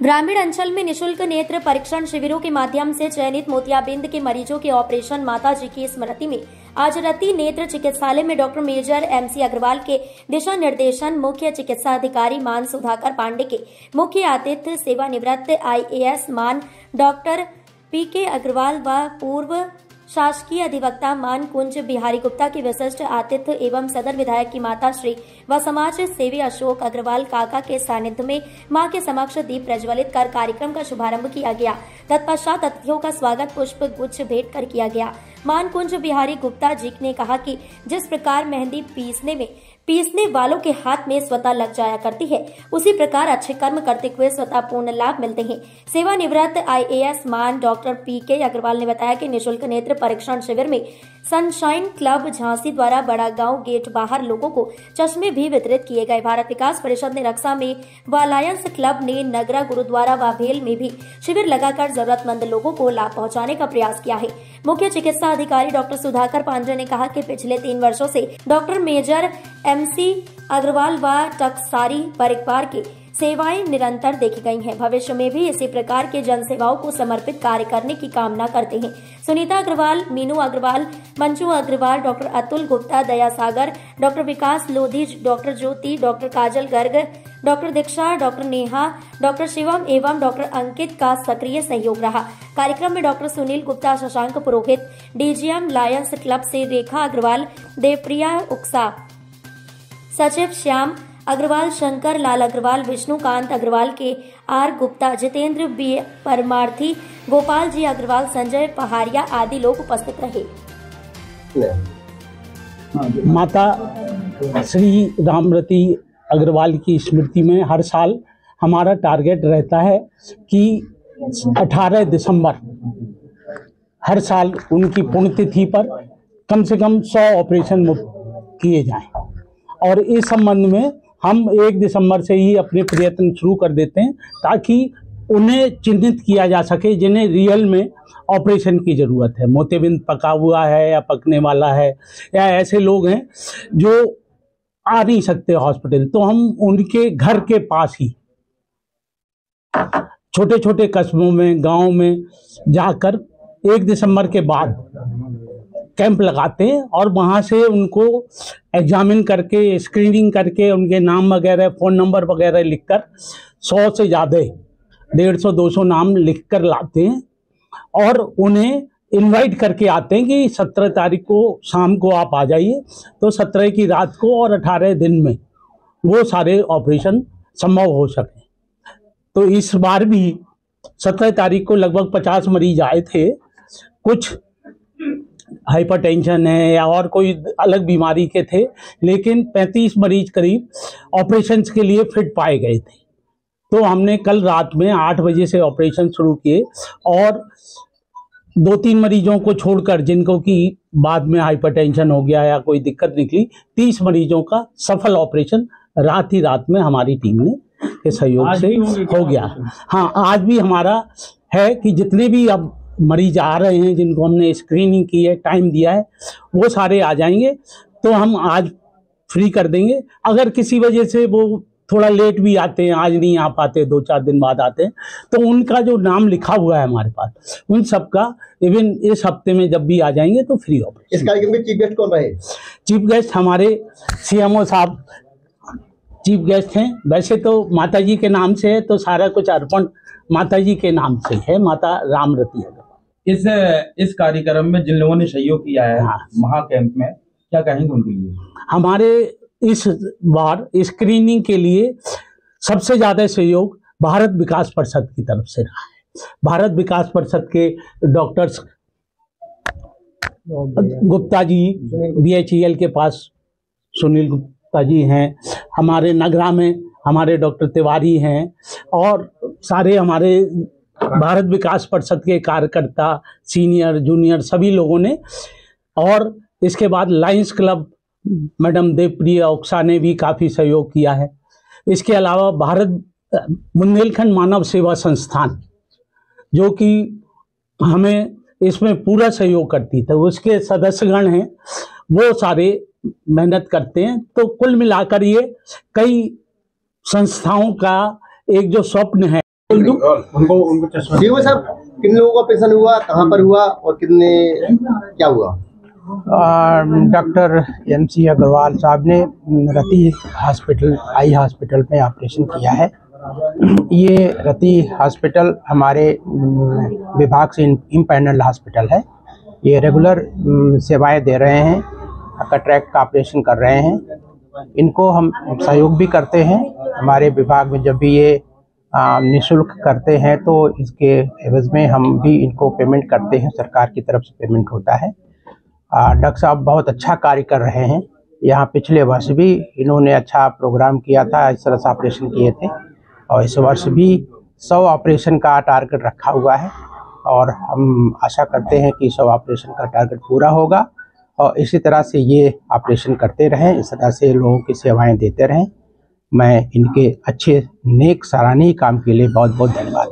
ग्रामीण अंचल में निशुल्क नेत्र परीक्षण शिविरों के माध्यम से चयनित मोतियाबिंद के मरीजों के ऑपरेशन माताजी की स्मृति में आज रति नेत्र चिकित्सालय में डॉक्टर मेजर एमसी अग्रवाल के दिशा निर्देशन मुख्य चिकित्सा अधिकारी मान सुधाकर पांडे के मुख्य आतिथ्य सेवानिवृत्त IAS मान डॉक्टर PK अग्रवाल व पूर्व शासकीय अधिवक्ता मान कुंज बिहारी गुप्ता के विशिष्ट आतिथ्य एवं सदर विधायक की माता श्री व समाज सेवी अशोक अग्रवाल काका के सानिध्य में मां के समक्ष दीप प्रज्वलित कर कार्यक्रम का शुभारंभ किया गया। तत्पश्चात अतिथियों का स्वागत पुष्प गुच्छ भेंट कर किया गया। मान कुंज बिहारी गुप्ता जी ने कहा कि जिस प्रकार मेहंदी पीसने वालों के हाथ में स्वतः लग जाया करती है, उसी प्रकार अच्छे कर्म करते हुए स्वतः पूर्ण लाभ मिलते हैं। सेवानिवृत्त IAS मान डॉक्टर PK अग्रवाल ने बताया कि निशुल्क नेत्र परीक्षण शिविर में सनशाइन क्लब झांसी द्वारा बड़ा गांव गेट बाहर लोगों को चश्मे भी वितरित किए गए। भारत विकास परिषद ने रक्षा में व अलायंस क्लब ने नगरा गुरुद्वारा व भेल में भी शिविर लगाकर जरूरतमंद लोगों को लाभ पहुंचाने का प्रयास किया है। मुख्य चिकित्सा अधिकारी डॉक्टर सुधाकर पांडे ने कहा कि पिछले 3 वर्षों से डॉक्टर मेजर MC अग्रवाल व टकसारी परिवार की सेवाएं निरंतर देखी गई हैं। भविष्य में भी इसी प्रकार के जन सेवाओं को समर्पित कार्य करने की कामना करते हैं। सुनीता अग्रवाल, मीनू अग्रवाल, मंजू अग्रवाल, डॉक्टर अतुल गुप्ता, दया सागर, डॉक्टर विकास लोधी, डॉक्टर ज्योति, डॉक्टर काजल गर्ग, डॉक्टर दीक्षा, डॉक्टर नेहा, डॉक्टर शिवम एवं डॉक्टर अंकित का सक्रिय सहयोग रहा। कार्यक्रम में डॉक्टर सुनील गुप्ता, शशांक पुरोहित, DGM लायंस क्लब से रेखा अग्रवाल, देवप्रिया उक्सा, सचिव श्याम अग्रवाल, शंकर लाल अग्रवाल, विष्णुकांत अग्रवाल, के R गुप्ता, जितेंद्र B परमार्थी, गोपाल जी अग्रवाल, संजय पहाड़िया आदि लोग उपस्थित रहे। माता श्री रामरती अग्रवाल की स्मृति में हर साल हमारा टारगेट रहता है कि 18 दिसंबर हर साल उनकी पुण्यतिथि पर कम से कम 100 ऑपरेशन किए जाएं। और इस संबंध में हम 1 दिसंबर से ही अपने प्रयत्न शुरू कर देते हैं ताकि उन्हें चिन्हित किया जा सके जिन्हें रियल में ऑपरेशन की ज़रूरत है। मोतियाबिंद पका हुआ है या पकने वाला है या ऐसे लोग हैं जो आ नहीं सकते हॉस्पिटल, तो हम उनके घर के पास ही छोटे छोटे कस्बों में, गांव में जाकर 1 दिसंबर के बाद कैंप लगाते हैं और वहाँ से उनको एग्जामिन करके, स्क्रीनिंग करके, उनके नाम वगैरह, फ़ोन नंबर वगैरह लिखकर 100 से ज़्यादा 150-200 नाम लिखकर लाते हैं और उन्हें इनवाइट करके आते हैं कि 17 तारीख को शाम को आप आ जाइए। तो 17 की रात को और 18 दिन में वो सारे ऑपरेशन संभव हो सके। तो इस बार भी 17 तारीख को लगभग 50 मरीज आए थे। कुछ हाइपरटेंशन है या और कोई अलग बीमारी के थे, लेकिन 35 मरीज करीब ऑपरेशंस के लिए फिट पाए गए थे। तो हमने कल रात में 8 बजे से ऑपरेशन शुरू किए और 2-3 मरीजों को छोड़कर जिनको कि बाद में हाइपरटेंशन हो गया या कोई दिक्कत निकली, 30 मरीजों का सफल ऑपरेशन रात ही रात में हमारी टीम ने के सहयोग से हो गया। हाँ, आज भी हमारा है कि जितने भी अब मरीज आ रहे हैं जिनको हमने स्क्रीनिंग की है, टाइम दिया है, वो सारे आ जाएंगे। तो हम आज फ्री कर देंगे। अगर किसी वजह से वो थोड़ा लेट भी आते हैं, आज नहीं आ पाते, 2-4 दिन बाद आते हैं, तो उनका जो नाम लिखा हुआ है हमारे पास, उन सबका इवन इस हफ्ते में जब भी आ जाएंगे तो फ्री ऑपरेशन। इस कार्यक्रम में चीफ गेस्ट कौन रहे? चीफ गेस्ट हमारे CMO साहब चीफ गेस्ट हैं। वैसे तो माता जी के नाम से है, तो सारा कुछ अर्पण माता जी के नाम से है, माता रामरती अग्रवाल। इस कार्यक्रम में जिन लोगों ने सहयोग किया है महा कैंप में, क्या कहेंगे उनके लिए? हमारे इस बार स्क्रीनिंग के लिए सबसे ज्यादा सहयोग भारत विकास परिषद की तरफ से रहा है। भारत विकास परिषद के डॉक्टर्स गुप्ता जी, BHEL के पास सुनील गुप्ता जी हैं, हमारे नगरा में हमारे डॉक्टर तिवारी हैं और सारे हमारे भारत विकास परिषद के कार्यकर्ता, सीनियर जूनियर सभी लोगों ने। और इसके बाद लायंस क्लब मैडम देवप्रिया उक्सा ने भी काफ़ी सहयोग किया है। इसके अलावा भारत बुंदेलखंड मानव सेवा संस्थान जो कि हमें इसमें पूरा सहयोग करती थी, उसके सदस्यगण हैं, वो सारे मेहनत करते हैं। तो कुल मिलाकर ये कई संस्थाओं का एक जो स्वप्न है उनको चश्मा। ठीक है साहब, किन लोगों का ऑपरेशन हुआ, कहाँ पर हुआ और कितने क्या हुआ? डॉक्टर MC अग्रवाल साहब ने रति हॉस्पिटल आई हॉस्पिटल में ऑपरेशन किया है। ये रति हॉस्पिटल हमारे विभाग से इम्पैनल हॉस्पिटल है। ये रेगुलर सेवाएं दे रहे हैं, कैटरेक्ट का ऑपरेशन कर रहे हैं। इनको हम सहयोग भी करते हैं। हमारे विभाग में जब भी ये निःशुल्क करते हैं तो इसके एवज में हम भी इनको पेमेंट करते हैं, सरकार की तरफ से पेमेंट होता है। डॉक्टर साहब बहुत अच्छा कार्य कर रहे हैं। यहाँ पिछले वर्ष भी इन्होंने अच्छा प्रोग्राम किया था, इस तरह से ऑपरेशन किए थे और इस वर्ष भी 100 ऑपरेशन का टारगेट रखा हुआ है और हम आशा करते हैं कि 100 ऑपरेशन का टारगेट पूरा होगा और इसी तरह से ये ऑपरेशन करते रहें, इस तरह से लोगों की सेवाएं देते रहें। मैं इनके अच्छे नेक सराहनीय काम के लिए बहुत बहुत धन्यवाद।